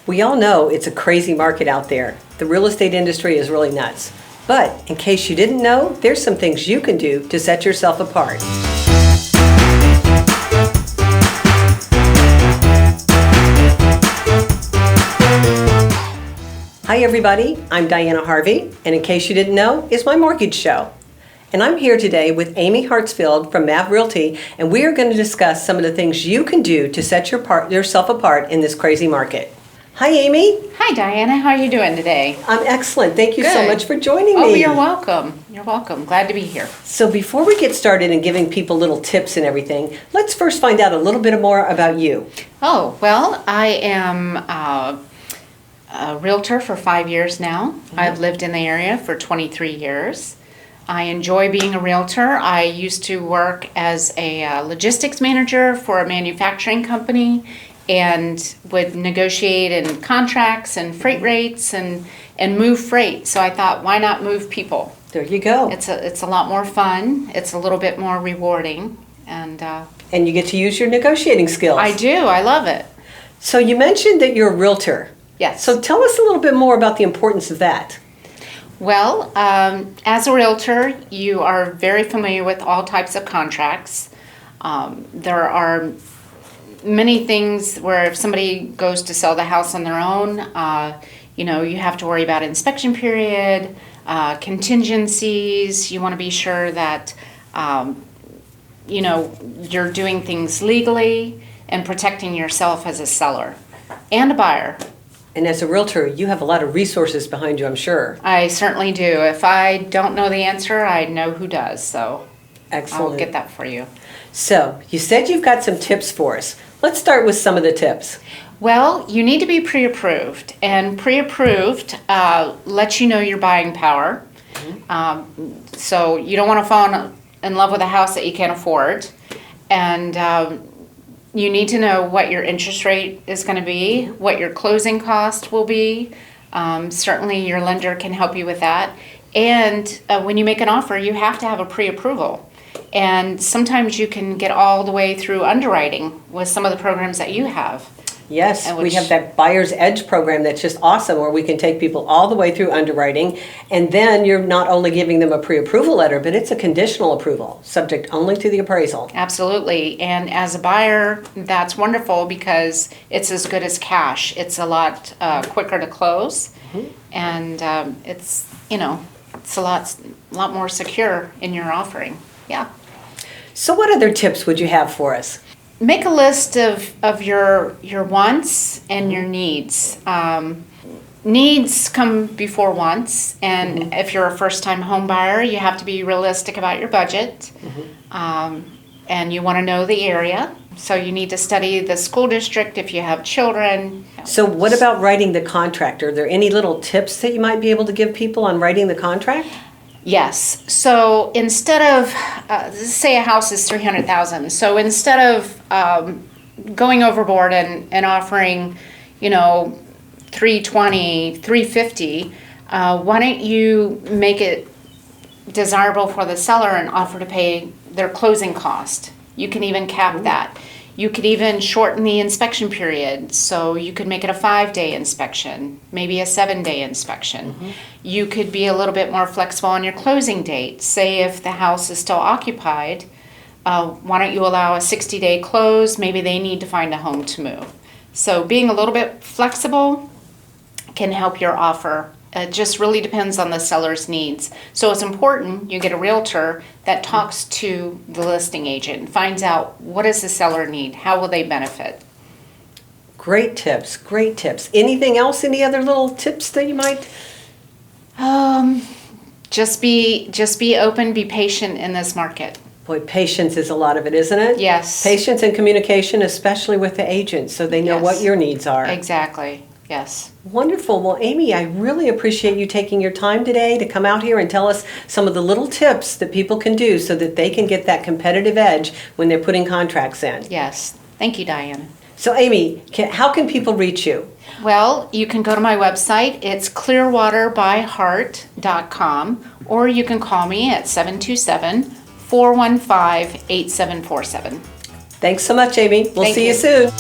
We all know it's a crazy market out there. The real estate industry is really nuts. But in case you didn't know, there's some things you can do to set yourself apart. Hi everybody, I'm Diana Harvey, and in case you didn't know, it's my mortgage show. And I'm here today with Amy Heartsfield from Mav Realty, and we are going to discuss some of the things you can do to set yourself apart in this crazy market. Hi Amy. Hi Diana, how are you doing today? I'm excellent. Thank you so Good. much for joining me. Oh, you're welcome. You're welcome. Glad to be here. So before we get started in giving people little tips and everything, let's first find out a little bit more about you. Oh, well, I am a realtor for 5 years now. I've lived in the area for 23 years. I enjoy being a realtor. I used to work as a logistics manager for a manufacturing company and would negotiate in contracts and freight rates and move freight. So I thought, why not move people? There you go. It's a lot more fun. It's a little bit more rewarding. And you get to use your negotiating skills. I do. I love it. So you mentioned that you're a realtor. Yes. So tell us a little bit more about the importance of that. Well, as a realtor, you are very familiar with all types of contracts. There are many things where if somebody goes to sell the house on their own, you have to worry about inspection period, contingencies. You want to be sure that, you're doing things legally and protecting yourself as a seller and a buyer. And as a realtor, you have a lot of resources behind you, I'm sure. I certainly do. If I don't know the answer, I know who does. So Excellent. I'll get that for you. So you said you've got some tips for us. Let's start with some of the tips. Well, you need to be pre-approved. And pre-approved lets you know your buying power. So you don't want to fall in love with a house that you can't afford. And you need to know what your interest rate is going to be, what your closing cost will be. Certainly your lender can help you with that. And when you make an offer, you have to have a pre-approval. And sometimes you can get all the way through underwriting with some of the programs that you have. Yes, we have that Buyer's Edge program that's just awesome, where we can take people all the way through underwriting, and then you're not only giving them a pre-approval letter, but it's a conditional approval, subject only to the appraisal. Absolutely, and as a buyer, that's wonderful because it's as good as cash. It's a lot quicker to close, and it's a lot more secure in your offering. Yeah. So what other tips would you have for us? Make a list of your wants and your needs. Needs come before wants, and if you're a first-time home buyer, you have to be realistic about your budget, and you want to know the area. So you need to study the school district if you have children. So what about writing the contract? Are there any little tips that you might be able to give people on writing the contract? Yes. So instead of, say a house is $300,000. So instead of going overboard and offering, $320,000, $350,000, why don't you make it desirable for the seller and offer to pay their closing cost? You can even cap that. You could even shorten the inspection period, so you could make it a 5-day inspection, maybe a 7-day inspection. You could be a little bit more flexible on your closing date. Say if the house is still occupied, why don't you allow a 60-day close? Maybe they need to find a home to move. So being a little bit flexible can help your offer. It just really depends on the seller's needs. So it's important you get a realtor that talks to the listing agent and finds out what does the seller need, how will they benefit. Great tips, great tips. Anything else, any other little tips that you might? Just be open, be patient in this market. Boy, patience is a lot of it, isn't it? Yes. Patience and communication, especially with the agent, so they know Yes. what your needs are. Exactly, yes. Wonderful. Well, Amy, I really appreciate you taking your time today to come out here and tell us some of the little tips that people can do so that they can get that competitive edge when they're putting contracts in. Yes. Thank you, Diana. So, Amy, how can people reach you? Well, you can go to my website. It's clearwaterbyheart.com, or you can call me at 727-415-8747. Thanks so much, Amy. We'll Thank see you. you soon.